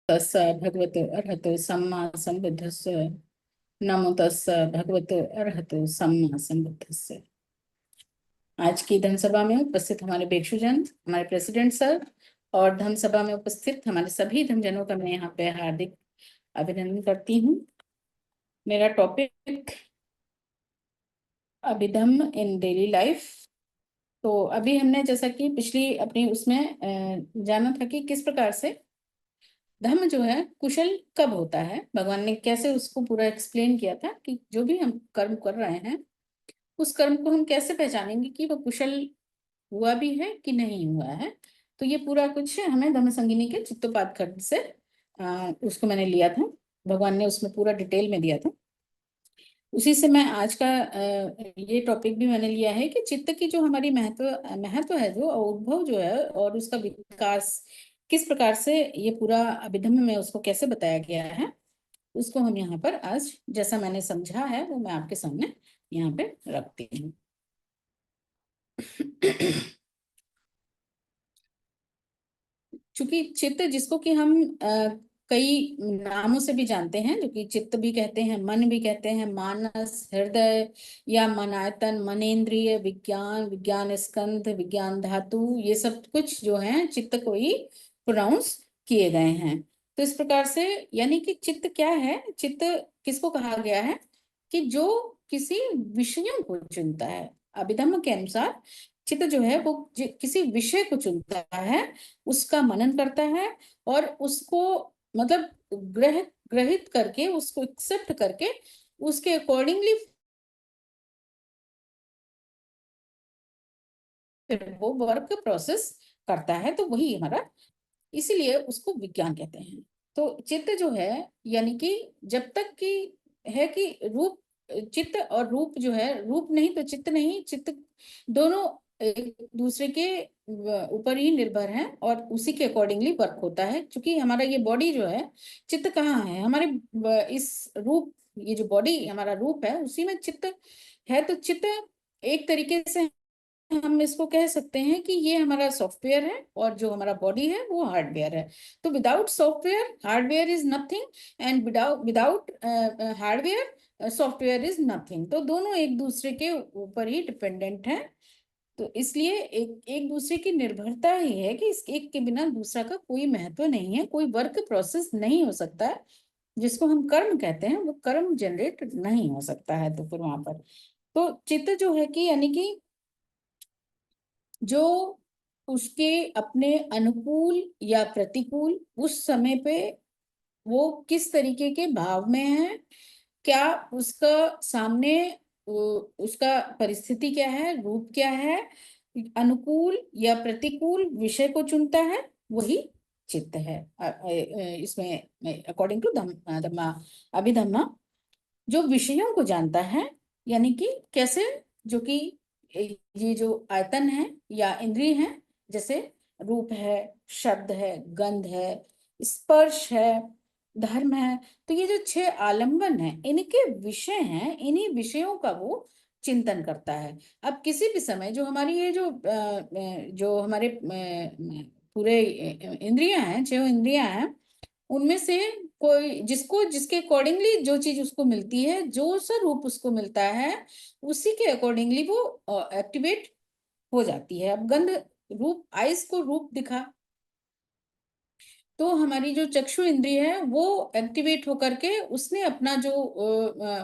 तस्स भगवतो अरहतो सम्मा संबुद्धस्स। नमो तस्स भगवतो अरहतो सम्मा संबुद्धस्स। आज की धनसभा में उपस्थित हमारे भिक्षुजन, हमारे प्रेसिडेंट सर और धनसभा में उपस्थित हमारे सभी धनजनों का मैं यहाँ पे हार्दिक अभिनंदन करती हूँ। मेरा टॉपिक अभिधम्म इन डेली लाइफ। तो अभी हमने जैसा कि पिछली अपनी उसमें जाना था कि किस प्रकार से धर्म जो है कुशल कब होता है, भगवान ने कैसे उसको पूरा एक्सप्लेन किया था कि जो भी हम कर्म कर रहे हैं उस कर्म को हम कैसे पहचानेंगे कि वो कुशल हुआ भी है कि नहीं हुआ है। तो ये पूरा कुछ हमें धम्म संगिनी के चित्तोपाद खंड से उसको मैंने लिया था। भगवान ने उसमें पूरा डिटेल में दिया था। उसी से मैं आज का ये टॉपिक भी मैंने लिया है कि चित्त की जो हमारी महत्व महत्व है, जो उद्भव जो है और उसका विकास किस प्रकार से ये पूरा अभिधम्म में उसको कैसे बताया गया है, उसको हम यहाँ पर आज जैसा मैंने समझा है वो मैं आपके सामने यहाँ पे रखती हूँ। चूंकि चित्त जिसको कि हम कई नामों से भी जानते हैं, जो कि चित्त भी कहते हैं, मन भी कहते हैं, मानस, हृदय या मनायतन, मनेन्द्रिय, विज्ञान, विज्ञान स्कंध, विज्ञान धातु, ये सब कुछ जो है चित्त को ही प्रोनाउंस किए गए हैं। तो इस प्रकार से यानी कि चित्त क्या है, चित्त किसको कहा गया है कि जो किसी विषयों को चुनता है। अभिधम्म के अनुसार चित्त जो है वो किसी विषय को चुनता है, उसका मनन करता है और उसको मतलब ग्रहित करके, उसको एक्सेप्ट करके उसके अकॉर्डिंगली फिर वो वर्क प्रोसेस करता है। तो वही हमारा, इसीलिए उसको विज्ञान कहते हैं। तो चित्त जो है यानी कि जब तक कि है कि रूप, चित्त और रूप जो है, रूप नहीं तो चित्त नहीं, चित्त दोनों एक दूसरे के ऊपर ही निर्भर हैं और उसी के अकॉर्डिंगली वर्क होता है। क्योंकि हमारा ये बॉडी जो है, चित्त कहाँ है हमारे इस रूप, ये जो बॉडी हमारा रूप है उसी में चित्त है। तो चित्त एक तरीके से हम इसको कह सकते हैं कि ये हमारा सॉफ्टवेयर है और जो हमारा बॉडी है वो हार्डवेयर है। तो without software hardware is nothing, and without without hardware software is nothing. तो दोनों एक दूसरे के ऊपर ही डिपेंडेंट हैं। तो इसलिए एक एक दूसरे की निर्भरता ही है कि इस एक के बिना दूसरा का कोई महत्व नहीं है, कोई वर्क प्रोसेस नहीं हो सकता है। जिसको हम कर्म कहते हैं वो कर्म जनरेट नहीं हो सकता है। तो फिर वहां पर तो चित्त जो है कि यानी कि जो उसके अपने अनुकूल या प्रतिकूल उस समय पे वो किस तरीके के भाव में है, क्या उसका सामने उसका परिस्थिति क्या है, रूप क्या है, अनुकूल या प्रतिकूल विषय को चुनता है, वही चित्त है। इसमें अकॉर्डिंग टू धम्मा अभिधम्मा जो विषयों को जानता है, यानी कि कैसे, जो कि ये जो आयतन है या इंद्रिय है, जैसे रूप है, शब्द है, गंध है, स्पर्श है, धर्म है, तो ये जो छह आलंबन है इनके विषय हैं, इन्हीं विषयों का वो चिंतन करता है। अब किसी भी समय जो हमारी ये जो हमारे पूरे इंद्रियां हैं, छह इंद्रियां हैं, उनमें से कोई जिसको जिसके अकॉर्डिंगली जो चीज उसको मिलती है, जो सा रूप उसको मिलता है, उसी के अकॉर्डिंगली वो एक्टिवेट हो जाती है। अब गंध रूप, आइस को रूप दिखा तो हमारी जो चक्षु इंद्रिय है वो एक्टिवेट होकर के उसने अपना जो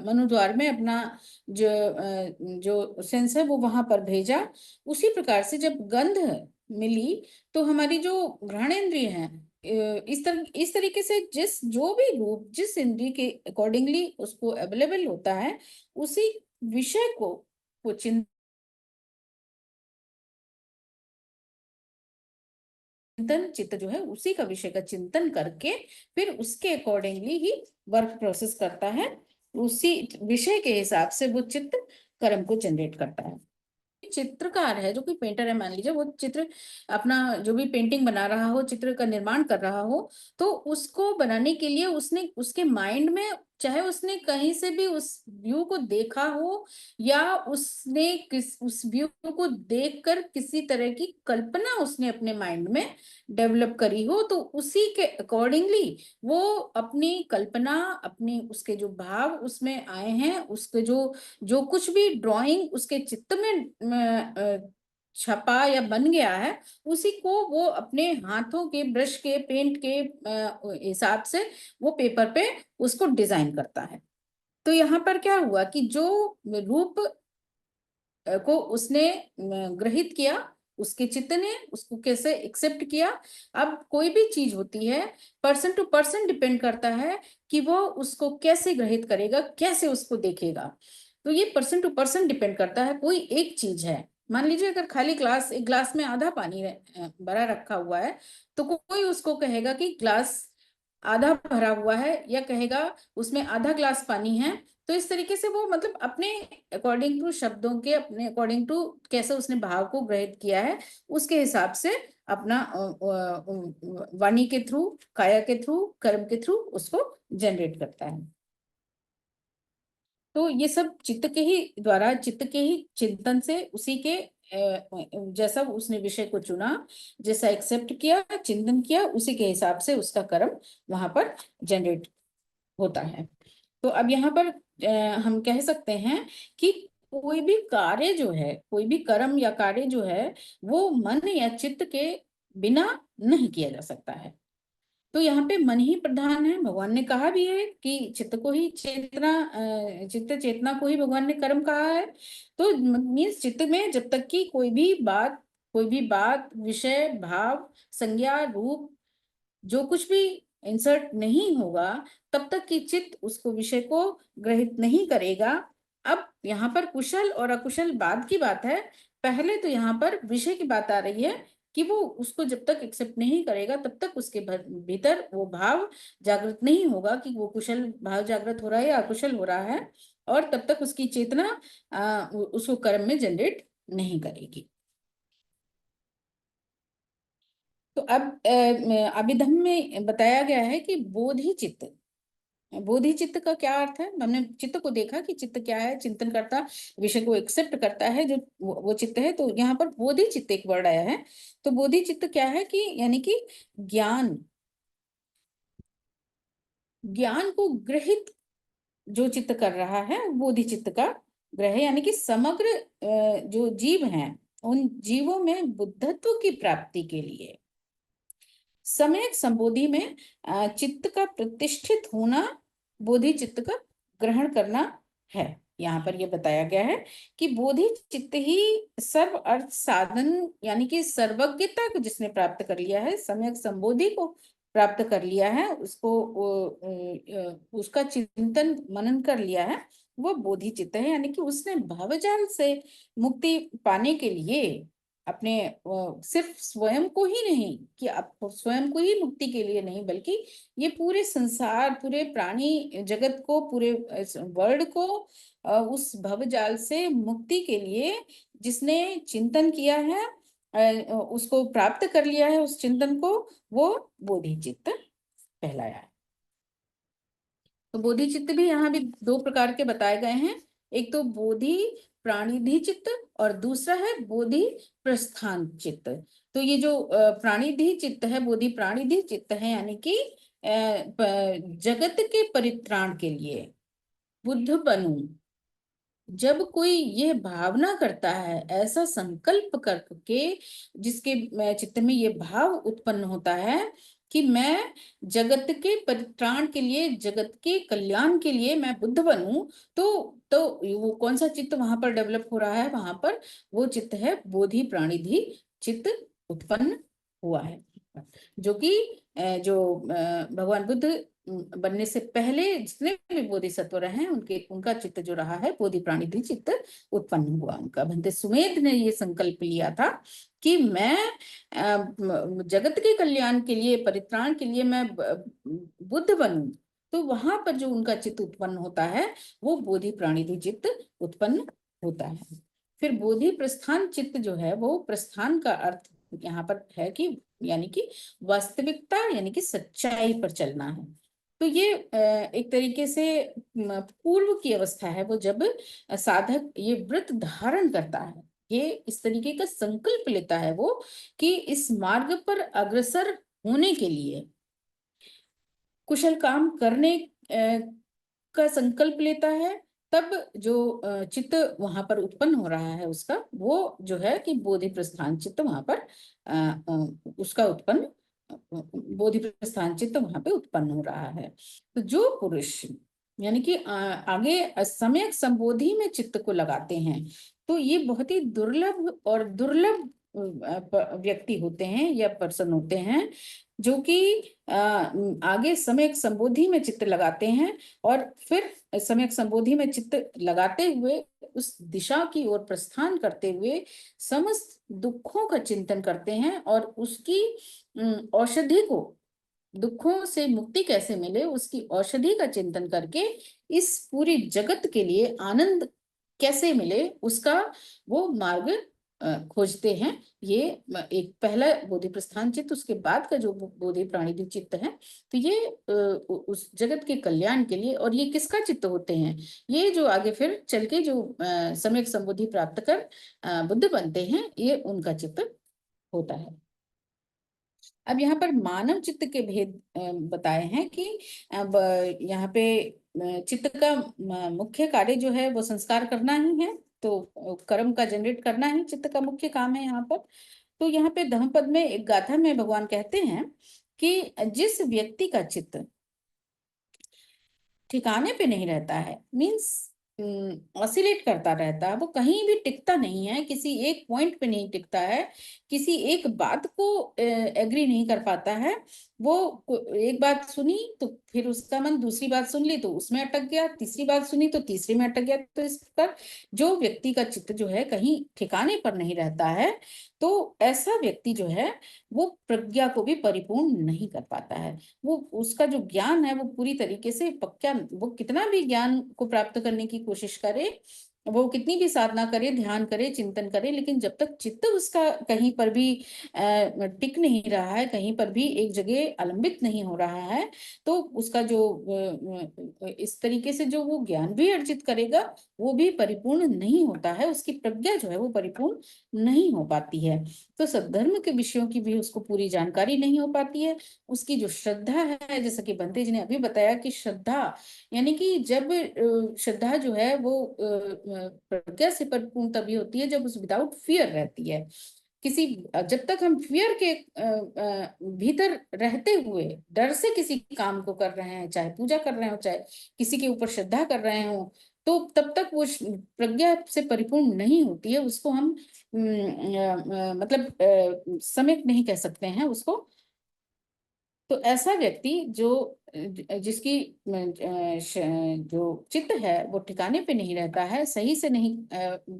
मनुद्वार में अपना जो सेंस है वो वहां पर भेजा। उसी प्रकार से जब गंध मिली तो हमारी जो घ्राणेन्द्रिय है, इस तरीके से जिस जो भी रूप जिस इंद्रिय के अकॉर्डिंगली उसको अवेलेबल होता है, उसी विषय को वो चिंतन, चित्त जो है उसी का विषय का चिंतन करके फिर उसके अकॉर्डिंगली ही वर्क प्रोसेस करता है। उसी विषय के हिसाब से वो चित्त कर्म को जनरेट करता है। चित्रकार है, जो कोई पेंटर है, मान लीजिए वो चित्र अपना जो भी पेंटिंग बना रहा हो, चित्र का निर्माण कर रहा हो, तो उसको बनाने के लिए उसने उसके माइंड में चाहे उसने कहीं से भी उस व्यू को देखा हो या उसने उस व्यू को देखकर किसी तरह की कल्पना उसने अपने माइंड में डेवलप करी हो, तो उसी के अकॉर्डिंगली वो अपनी कल्पना, अपनी उसके जो भाव उसमें आए हैं, उसके जो जो कुछ भी ड्राइंग उसके चित्त में छपा या बन गया है, उसी को वो अपने हाथों के ब्रश के पेंट के हिसाब से वो पेपर पे उसको डिजाइन करता है। तो यहाँ पर क्या हुआ कि जो रूप को उसने ग्रहित किया, उसके चित्त ने उसको कैसे एक्सेप्ट किया। अब कोई भी चीज होती है, पर्सन टू पर्सन डिपेंड करता है कि वो उसको कैसे ग्रहित करेगा, कैसे उसको देखेगा। तो ये पर्सन टू पर्सन डिपेंड करता है। कोई एक चीज है, मान लीजिए अगर खाली ग्लास, एक ग्लास में आधा पानी भरा रखा हुआ है, तो कोई उसको कहेगा कि ग्लास आधा भरा हुआ है, या कहेगा उसमें आधा ग्लास पानी है। तो इस तरीके से वो मतलब अपने अकॉर्डिंग टू शब्दों के, अपने अकॉर्डिंग टू कैसे उसने भाव को ग्रहित किया है, उसके हिसाब से अपना वाणी के थ्रू, काया के थ्रू, कर्म के थ्रू उसको जनरेट करता है। तो ये सब चित्त के ही द्वारा, चित्त के ही चिंतन से, उसी के जैसा उसने विषय को चुना, जैसा एक्सेप्ट किया, चिंतन किया, उसी के हिसाब से उसका कर्म वहां पर जनरेट होता है। तो अब यहाँ पर हम कह सकते हैं कि कोई भी कार्य जो है, कोई भी कर्म या कार्य जो है, वो मन या चित्त के बिना नहीं किया जा सकता है। तो यहाँ पे मन ही प्रधान है। भगवान ने कहा भी है कि चित्त को ही चेतना, चित्त चेतना को ही भगवान ने कर्म कहा है। तो मीन्स चित्त में जब तक कि कोई भी बात, विषय, भाव, संज्ञा, रूप, जो कुछ भी इंसर्ट नहीं होगा, तब तक कि चित्त उसको, विषय को ग्रहित नहीं करेगा। अब यहाँ पर कुशल और अकुशल बाद की बात है। पहले तो यहाँ पर विषय की बात आ रही है कि वो उसको जब तक एक्सेप्ट नहीं करेगा, तब तक उसके भीतर वो भाव जागृत नहीं होगा कि वो कुशल भाव जागृत हो रहा है या अकुशल हो रहा है, और तब तक उसकी चेतना उसको कर्म में जनरेट नहीं करेगी। तो अब अभिधम में बताया गया है कि बोधि चित्त, बोधि चित्त का क्या अर्थ है। हमने चित्त को देखा कि चित्त क्या है, चिंतन करता, विषय को एक्सेप्ट करता है, जो वो चित्त है। तो यहाँ पर बोधि चित्त एक वर्ड आया है। तो बोधि चित्त क्या है कि यानी कि ज्ञान, ज्ञान को ग्रहित जो चित्त कर रहा है, बोधि चित्त का ग्रह, यानी कि समग्र जो जीव हैं, उन जीवों में बुद्धत्व की प्राप्ति के लिए सम्यक संबोधि में चित्त का प्रतिष्ठित होना, बोधि चित्त का ग्रहण करना है। यहाँ पर यह बताया गया है कि बोधि चित्त ही सर्व अर्थ साधन, यानी कि सर्वज्ञता को जिसने प्राप्त कर लिया है, सम्यक संबोधि को प्राप्त कर लिया है, उसको उसका चिंतन मनन कर लिया है, वो बोधि चित्त है। यानी कि उसने भावजाल से मुक्ति पाने के लिए अपने सिर्फ स्वयं को ही नहीं, कि आप स्वयं को ही मुक्ति के लिए नहीं, बल्कि ये पूरे संसार, पूरे प्राणी जगत को, पूरे वर्ल्ड को उस भवजाल से मुक्ति के लिए जिसने चिंतन किया है, उसको प्राप्त कर लिया है, उस चिंतन को, वो बोधिचित्त कहलाया है। तो बोधिचित्त भी यहाँ भी दो प्रकार के बताए गए हैं। एक तो बोधि प्राणिधि चित्त, और दूसरा है बोधि प्रस्थान चित्त। तो ये जो प्राणिधि चित्त है, बोधि प्राणिधि चित्त है, यानी कि जगत के परित्राण के लिए बुद्ध बनूं, जब कोई ये भावना करता है, ऐसा संकल्प करके, जिसके चित्त में ये भाव उत्पन्न होता है कि मैं जगत के परित्राण के लिए, जगत के कल्याण के लिए मैं बुद्ध बनूं, तो वो कौन सा चित्त वहां पर डेवलप हो रहा है, वहां पर वो चित्त है बोधि प्राणिधि चित्त उत्पन्न हुआ है। जो कि जो भगवान बुद्ध बनने से पहले जितने भी बोधिसत्व रहे हैं, उनके उनका चित्त जो रहा है, बोधि प्राणिधि चित्त उत्पन्न हुआ उनका। भंते सुमेध ने ये संकल्प लिया था कि मैं जगत के कल्याण के लिए, परित्राण के लिए मैं बुद्ध बनूं। तो वहां पर जो उनका चित्त उत्पन्न होता है, वो बोधि प्राणिधि चित्त उत्पन्न होता है। फिर बोधि प्रस्थान चित्त जो है, वो प्रस्थान का अर्थ यहाँ पर है कि यानी कि वास्तविकता, यानी कि सच्चाई पर चलना है। तो ये एक तरीके से पूर्व की अवस्था है, वो जब साधक ये व्रत धारण करता है, ये इस तरीके का संकल्प लेता है वो, कि इस मार्ग पर अग्रसर होने के लिए, कुशल काम करने का संकल्प लेता है, तब जो चित्त वहां पर उत्पन्न हो रहा है उसका, वो जो है कि बोधि प्रस्थान चित्त वहां पर उसका उत्पन्न, बोधि प्रस्थान चित्त वहां पे उत्पन्न हो रहा है। तो जो पुरुष यानी कि आगे सम्यक संबोधि में चित्त को लगाते हैं, तो ये बहुत ही दुर्लभ और दुर्लभ व्यक्ति होते हैं या पर्सन होते हैं, जो कि आगे सम्यक संबोधि में चित्त लगाते हैं, और फिर सम्यक संबोधि में चित्त लगाते हुए उस दिशा की ओर प्रस्थान करते हुए समस्त दुखों का चिंतन करते हैं, और उसकी औषधि को, दुखों से मुक्ति कैसे मिले उसकी औषधि का चिंतन करके इस पूरी जगत के लिए आनंद कैसे मिले उसका वो मार्ग खोजते हैं। ये एक पहला बोधि प्रस्थान चित्त, उसके बाद का जो बोधि प्राणिधि चित्त है, तो ये उस जगत के कल्याण के लिए। और ये किसका चित्त होते हैं? ये जो आगे फिर चल के जो सम्यक संबोधि प्राप्त कर बुद्ध बनते हैं, ये उनका चित्त होता है। अब यहाँ पर मानव चित्त के भेद बताए हैं कि अब यहाँ पे चित्त का मुख्य कार्य जो है वो संस्कार करना ही है, तो कर्म का जनरेट करना ही चित्त का मुख्य काम है यहाँ पर। तो यहाँ पे धम्मपद में एक गाथा में भगवान कहते हैं कि जिस व्यक्ति का चित्त ठिकाने पे नहीं रहता है, मीन्स ऑसिलेट करता रहता है, वो कहीं भी टिकता नहीं है, किसी एक पॉइंट पे नहीं टिकता है, किसी एक बात को एग्री नहीं कर पाता है, वो एक बात सुनी तो फिर उसका मन दूसरी बात सुन ली तो उसमें अटक गया, तीसरी बात सुनी तो तीसरी में अटक गया। तो इस प्रकार जो व्यक्ति का चित्त जो है कहीं ठिकाने पर नहीं रहता है, तो ऐसा व्यक्ति जो है वो प्रज्ञा को भी परिपूर्ण नहीं कर पाता है। वो उसका जो ज्ञान है वो पूरी तरीके से पक्का, वो कितना भी ज्ञान को प्राप्त करने की कोशिश करे, वो कितनी भी साधना करे, ध्यान करे, चिंतन करे, लेकिन जब तक चित्त उसका कहीं पर भी टिक नहीं रहा है, कहीं पर भी एक जगह अलंबित नहीं हो रहा है, तो उसका जो इस तरीके से जो वो ज्ञान भी अर्जित करेगा वो भी परिपूर्ण नहीं होता है, उसकी प्रज्ञा जो है वो परिपूर्ण नहीं हो पाती है। तो सद्धर्म के विषयों की भी उसको पूरी जानकारी नहीं हो पाती है। उसकी जो श्रद्धा है, जैसा कि बंते जी ने अभी बताया कि श्रद्धा यानी कि जब श्रद्धा जो है वो प्रज्ञा से परिपूर्ण तभी होती है जब उस विदाउट फियर रहती है। किसी जब तक हम फियर के भीतर रहते हुए डर से किसी काम को कर रहे हैं, चाहे पूजा कर रहे हो, चाहे किसी के ऊपर श्रद्धा कर रहे हो, तो तब तक वो प्रज्ञा से परिपूर्ण नहीं होती है। उसको हम मतलब समेत नहीं कह सकते हैं उसको। तो ऐसा व्यक्ति जो जिसकी जो चित्त है वो ठिकाने पे नहीं रहता है, सही से नहीं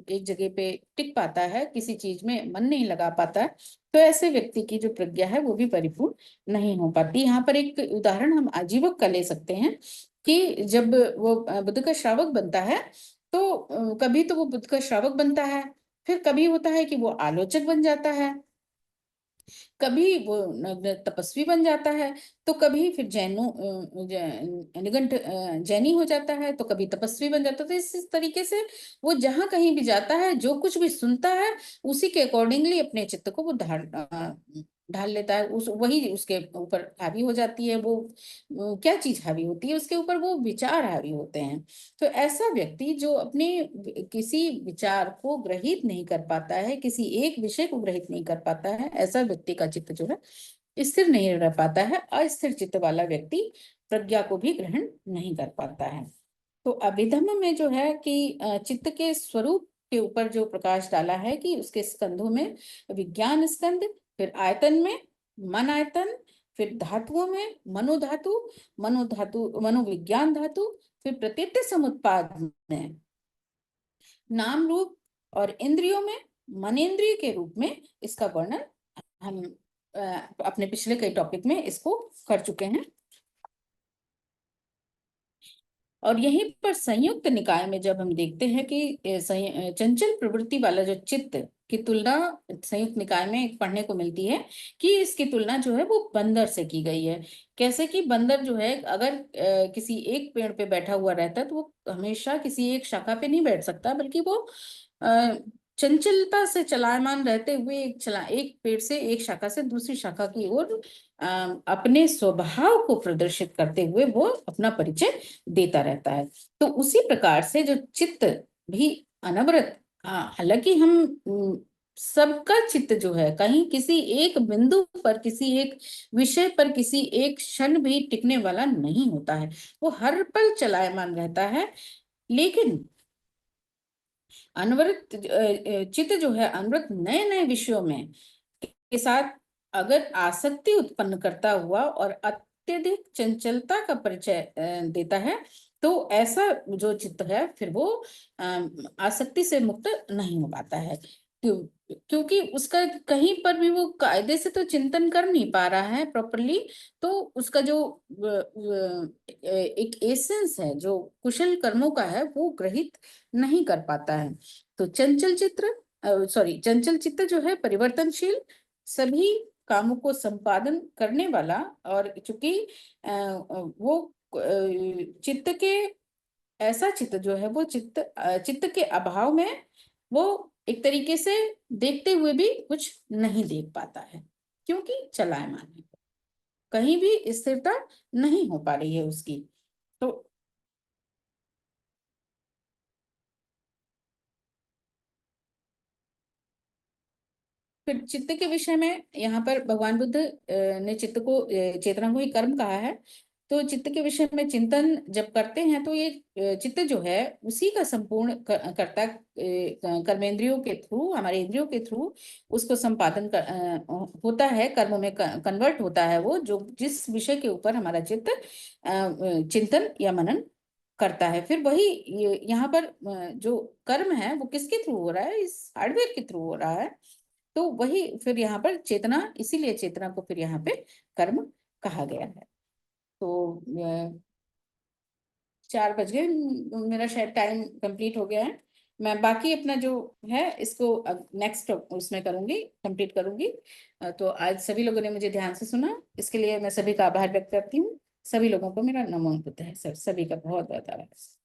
एक जगह पे टिक पाता है, किसी चीज में मन नहीं लगा पाता है, तो ऐसे व्यक्ति की जो प्रज्ञा है वो भी परिपूर्ण नहीं हो पाती। यहाँ पर एक उदाहरण हम आजीवक का ले सकते हैं कि जब वो बुद्ध का श्रावक बनता है, तो कभी तो वो बुद्ध का श्रावक बनता है, फिर कभी होता है कि वो आलोचक बन जाता है, कभी वो तपस्वी बन जाता है, तो कभी फिर निगंठ जैनी हो जाता है, तो कभी तपस्वी बन जाता है। तो इस तरीके से वो जहां कहीं भी जाता है, जो कुछ भी सुनता है उसी के अकॉर्डिंगली अपने चित्त को वो ढाल लेता है, उस वही उसके ऊपर हावी हो जाती है। वो क्या चीज हावी होती है उसके ऊपर? वो विचार हावी होते हैं। तो ऐसा व्यक्ति जो अपने किसी विचार को ग्रहित नहीं कर पाता है, किसी एक विषय को ग्रहित नहीं कर पाता है, ऐसा व्यक्ति का चित्त जो है स्थिर नहीं रह पाता है। अस्थिर चित्त वाला व्यक्ति प्रज्ञा को भी ग्रहण नहीं कर पाता है। तो अभिधम्म में जो है कि चित्त के स्वरूप के ऊपर जो प्रकाश डाला है कि उसके स्कंधों में विज्ञान स्कंध, फिर आयतन में मन आयतन, फिर धातुओं में मनोधातु, मनोधातु मनोविज्ञान धातु, फिर प्रत्येक समुत्पाद में नाम रूप, और इंद्रियों में मनेन्द्रिय के रूप में इसका वर्णन हम अपने पिछले कई टॉपिक में इसको कर चुके हैं। और यहीं पर संयुक्त निकाय में जब हम देखते हैं कि चंचल प्रवृत्ति वाला जो चित्त की तुलना संयुक्त निकाय में एक पढ़ने को मिलती है कि इसकी तुलना जो है वो बंदर से की गई है। कैसे कि बंदर जो है अगर किसी एक पेड़ पे बैठा हुआ रहता है तो वो हमेशा किसी एक शाखा पे नहीं बैठ सकता, बल्कि वो अ, चंचलता से चलायमान रहते हुए एक पेड़ से एक शाखा से दूसरी शाखा की ओर अपने स्वभाव को प्रदर्शित करते हुए वो अपना परिचय देता रहता है। तो उसी प्रकार से जो चित्त भी अनवरत, हालांकि हम सबका चित्त जो है कहीं किसी एक बिंदु पर, किसी एक विषय पर, किसी एक क्षण भी टिकने वाला नहीं होता है, वो हर पल चलायमान रहता है। लेकिन अनवरत चित्त जो है अनवरत नए नए विषयों में के साथ अगर आसक्ति उत्पन्न करता हुआ और अत्यधिक चंचलता का परिचय देता है, तो ऐसा जो चित्त है फिर वो आसक्ति से मुक्त नहीं हो पाता है। क्योंकि उसका कहीं पर भी वो कायदे से तो चिंतन कर नहीं पा रहा है प्रॉपरली। तो उसका जो एक एसेंस है जो कुशल कर्मों का है वो ग्रहित नहीं कर पाता है। तो चंचल चित्त जो है परिवर्तनशील, सभी कामों को संपादन करने वाला, और चूंकि वो चित्त के ऐसा चित्त जो है वो चित्त के अभाव में वो एक तरीके से देखते हुए भी कुछ नहीं देख पाता है, क्योंकि चलायमान है, कहीं भी स्थिरता नहीं हो पा रही है उसकी। तो फिर चित्त के विषय में यहाँ पर भगवान बुद्ध ने चित्त को चेतना को ही कर्म कहा है। तो चित्त के विषय में चिंतन जब करते हैं तो ये चित्त जो है उसी का संपूर्ण कर्ता कर्मेंद्रियों के थ्रू, हमारे इंद्रियों के थ्रू उसको संपादन होता है, कर्मों में कन्वर्ट होता है, वो जो जिस विषय के ऊपर हमारा चित्त चिंतन या मनन करता है। फिर वही यहाँ पर जो कर्म है वो किसके थ्रू हो रहा है, इस हार्डवेयर के थ्रू हो रहा है। तो वही फिर यहाँ पर चेतना, इसीलिए चेतना को फिर यहाँ पे कर्म कहा गया है। तो 4 बज गए, मेरा शायद टाइम कंप्लीट हो गया है। मैं बाकी अपना जो है इसको नेक्स्ट उसमें करूंगी, कंप्लीट करूंगी। तो आज सभी लोगों ने मुझे ध्यान से सुना, इसके लिए मैं सभी का आभार व्यक्त करती हूँ। सभी लोगों को मेरा नमो बुद्ध है, सर सभी का बहुत बहुत आभार।